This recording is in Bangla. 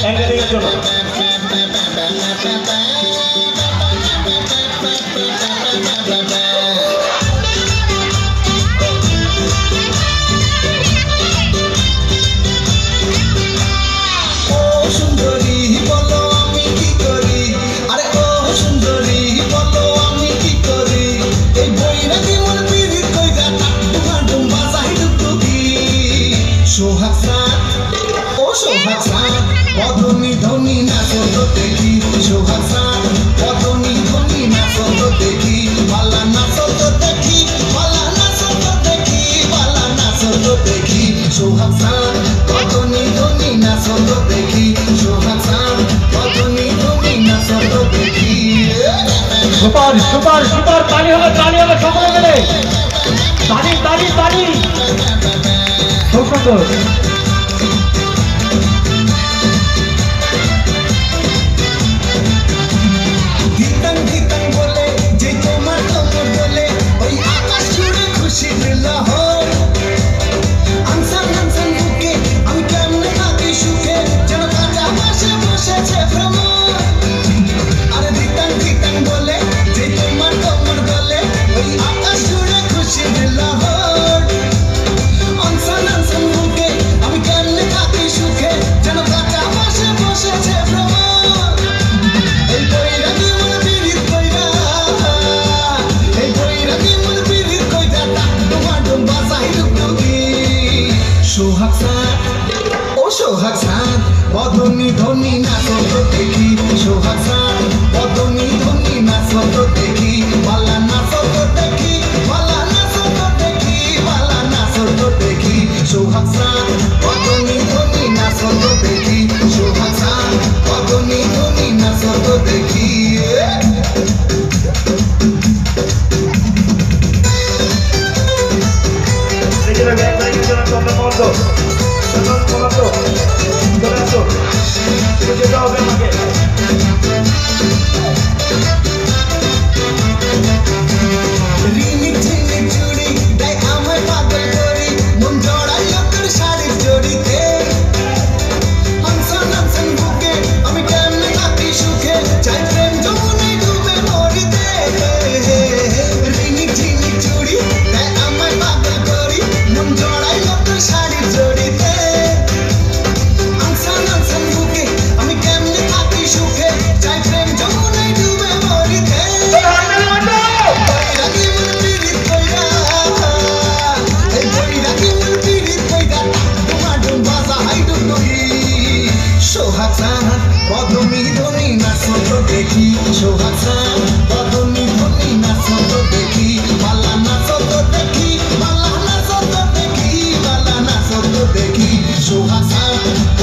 অ্যাঙ্গেলিং এর জন্য। বদনি ধনি নাচত দেখি সোহাগ সান বদনি ধনি নাচত দেখি বালা নাচত দেখি বালা নাচত দেখি বালা নাচত দেখি সোহাগ সান বদনি ধনি নাচত দেখি সোহাগ সান বদনি ধনি নাচত দেখি। সুপার সুপার সুপার, তালি হবে সকলে মিলে, তালি তালি তালি, খুব সুন্দর। সোহাগ সান ও সোহাগ সান বদনি ধনি নাচত দেখি সোহাগ সান বদনি ধনি নাচত দেখি বালা নাচত দেখি বালা নাচত দেখি বালা নাচত দেখি সোহাগ সান বদনি ধনি নাচত দেখি সোহাগ সান বদনি ধনি নাচত দেখি। যেতে হবে আমাকে। সোহাগ সান বদনি ধনি নাচত দেখি সোহাগ সান বদনি ধনি নাচত দেখি বালা নাচত দেখি বালা নাচত দেখি বালা নাচত দেখি সোহাগ সান